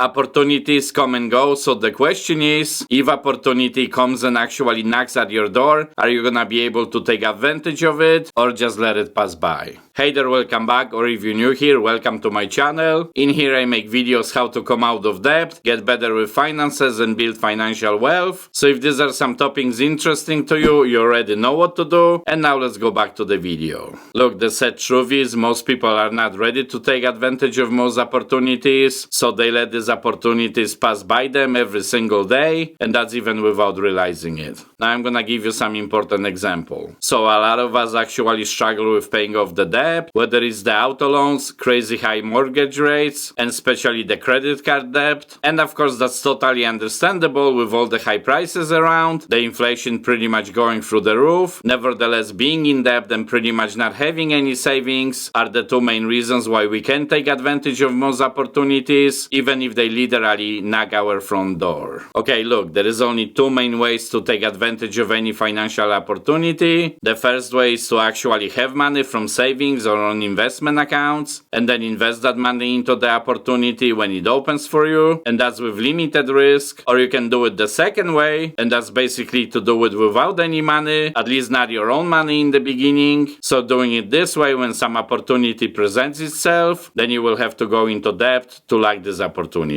Opportunities come and go, so the question is, if opportunity comes and actually knocks at your door, are you gonna be able to take advantage of it or just let it pass by? Hey there, welcome back, or if you're new here, welcome to my channel. In here I make videos how to come out of debt, get better with finances and build financial wealth. So if these are some topics interesting to you, you already know what to do. And now let's go back to the video. Look, the sad truth is most people are not ready to take advantage of most opportunities, so they let these opportunities pass by them every single day, and that's even without realizing it. Now I'm gonna give you some important example. So a lot of us actually struggle with paying off the debt, whether it's the auto loans, crazy high mortgage rates, and especially the credit card debt. And of course that's totally understandable with all the high prices around, the inflation pretty much going through the roof. Nevertheless, being in debt and pretty much not having any savings are the two main reasons why we can take advantage of most opportunities, even if they literally knock our front door. Okay, look, there is only two main ways to take advantage of any financial opportunity. The first way is to actually have money from savings or on investment accounts, and then invest that money into the opportunity when it opens for you, and that's with limited risk. Or you can do it the second way, and that's basically to do it without any money, at least not your own money in the beginning. So doing it this way, when some opportunity presents itself, then you will have to go into debt to like this opportunity.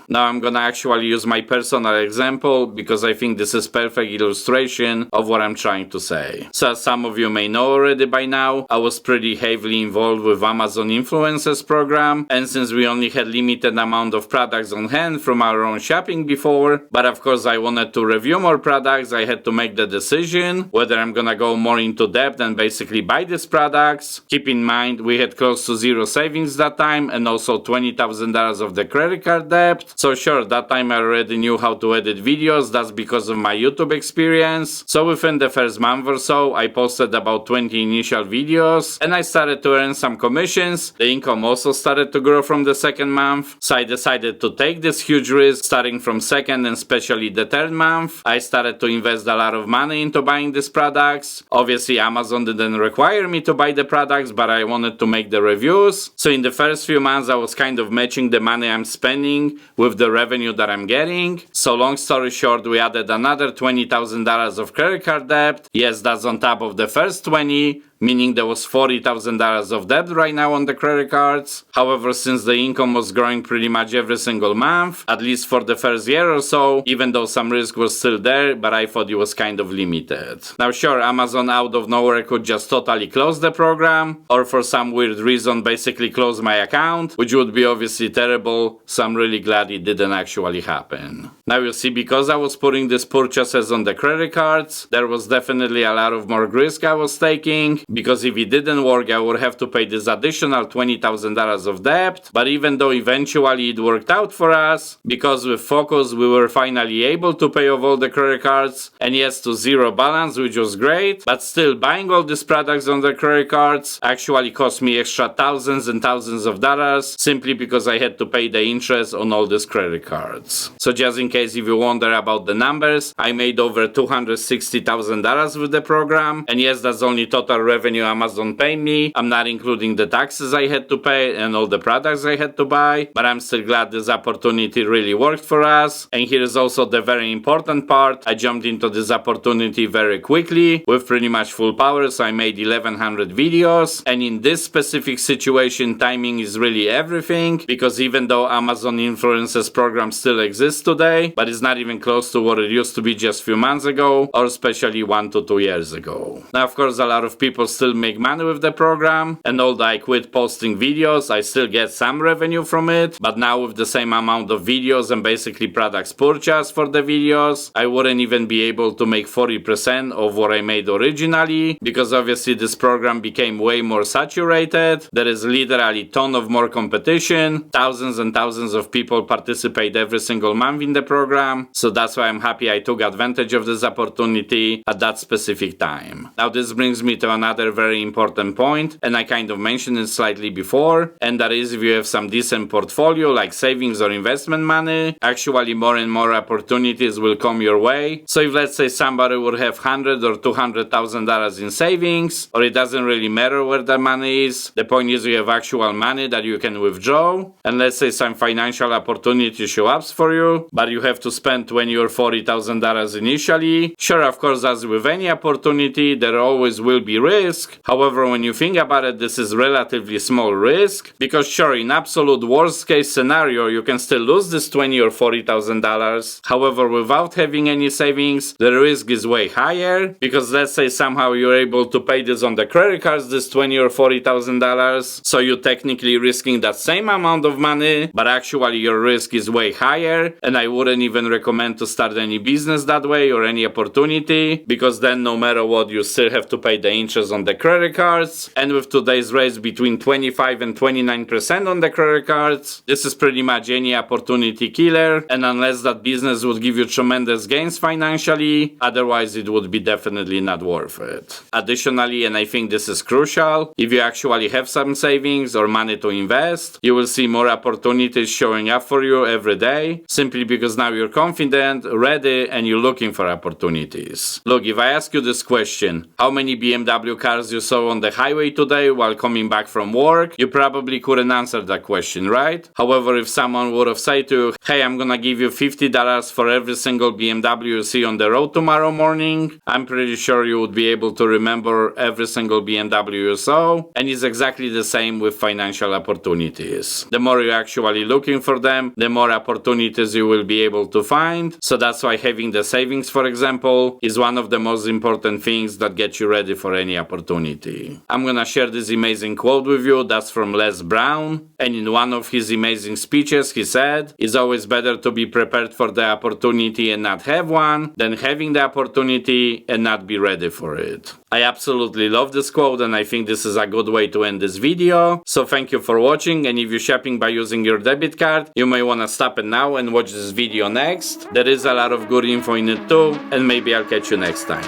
Now I'm gonna actually use my personal example because I think this is perfect illustration of what I'm trying to say. So as some of you may know already by now, I was pretty heavily involved with Amazon Influencers program, and since we only had limited amount of products on hand from our own shopping before, but of course I wanted to review more products, I had to make the decision whether I'm gonna go more into debt and basically buy these products. Keep in mind we had close to zero savings that time and also $20,000 of the credit card debt. So sure, that time I already knew how to edit videos, that's because of my YouTube experience. So within the first month or so I posted about 20 initial videos and I started to earn some commissions. The income also started to grow from the second month, so I decided to take this huge risk starting from second and especially the third month. I started to invest a lot of money into buying these products. Obviously Amazon didn't require me to buy the products, but I wanted to make the reviews. So in the first few months I was kind of matching the money I'm spending with the revenue that I'm getting. So long story short, we added another $20,000 of credit card debt. Yes, that's on top of the first 20, meaning there was $40,000 of debt right now on the credit cards. However, since the income was growing pretty much every single month, at least for the first year or so, even though some risk was still there, but I thought it was kind of limited. Now sure, Amazon out of nowhere could just totally close the program, or for some weird reason basically close my account, which would be obviously terrible, so I'm really glad it didn't actually happen. Now you see, because I was putting these purchases on the credit cards, there was definitely a lot of more risk I was taking, because if it didn't work I would have to pay this additional $20,000 of debt. But even though eventually it worked out for us, because with focus we were finally able to pay off all the credit cards, and yes, to zero balance, which was great, but still buying all these products on the credit cards actually cost me extra thousands and thousands of dollars simply because I had to pay the interest on all these credit cards. So just in case if you wonder about the numbers, I made over $260,000 with the program, and yes, that's only total revenue Amazon paid me. I'm not including the taxes I had to pay and all the products I had to buy, but I'm still glad this opportunity really worked for us. And here's also the very important part. I jumped into this opportunity very quickly with pretty much full power, so I made 1100 videos. And in this specific situation, timing is really everything, because even though Amazon Influencers program still exists today, but it's not even close to what it used to be just a few months ago, or especially 1 to 2 years ago. Now of course a lot of people still make money with the program, and although I quit posting videos, I still get some revenue from it, but now with the same amount of videos and basically products purchased for the videos, I wouldn't even be able to make 40% of what I made originally, because obviously this program became way more saturated. There is literally a ton of more competition, thousands and thousands of people participate every single month in the program, so that's why I'm happy I took advantage of this opportunity at that specific time. Now this brings me to another another very important point, and I kind of mentioned it slightly before, and that is if you have some decent portfolio like savings or investment money, actually more and more opportunities will come your way. So if let's say somebody would have $100,000 or $200,000 in savings, or it doesn't really matter where the money is, the point is you have actual money that you can withdraw, and let's say some financial opportunity show up for you, but you have to spend $20,000 or $40,000 initially. Sure, of course, as with any opportunity, there always will be risk. However, when you think about it, this is relatively small risk, because sure, in absolute worst case scenario, you can still lose this $20,000 or $40,000. However, without having any savings, the risk is way higher, because let's say somehow you're able to pay this on the credit cards, this $20,000 or $40,000, so you're technically risking that same amount of money, but actually your risk is way higher, and I wouldn't even recommend to start any business that way or any opportunity, because then no matter what, you still have to pay the interest on the credit cards, and with today's rates between 25 and 29% on the credit cards, this is pretty much any opportunity killer, and unless that business would give you tremendous gains financially, otherwise it would be definitely not worth it. Additionally, and I think this is crucial, if you actually have some savings or money to invest, you will see more opportunities showing up for you every day, simply because now you're confident, ready, and you're looking for opportunities. Look, if I ask you this question, how many BMW cars you saw on the highway today while coming back from work, you probably couldn't answer that question, right? However, if someone would have said to you, hey, I'm gonna give you $50 for every single BMW you see on the road tomorrow morning, I'm pretty sure you would be able to remember every single BMW you saw, and it's exactly the same with financial opportunities. The more you're actually looking for them, the more opportunities you will be able to find. So that's why having the savings, for example, is one of the most important things that get you ready for any opportunity. I'm gonna share this amazing quote with you. That's from Les Brown, and in one of his amazing speeches he said, it's always better to be prepared for the opportunity and not have one than having the opportunity and not be ready for it. I absolutely love this quote, and I think this is a good way to end this video. So thank you for watching, and if you're shopping by using your debit card, you may want to stop it now and watch this video next. There is a lot of good info in it too, and maybe I'll catch you next time.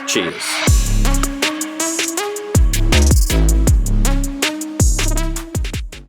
Cheers!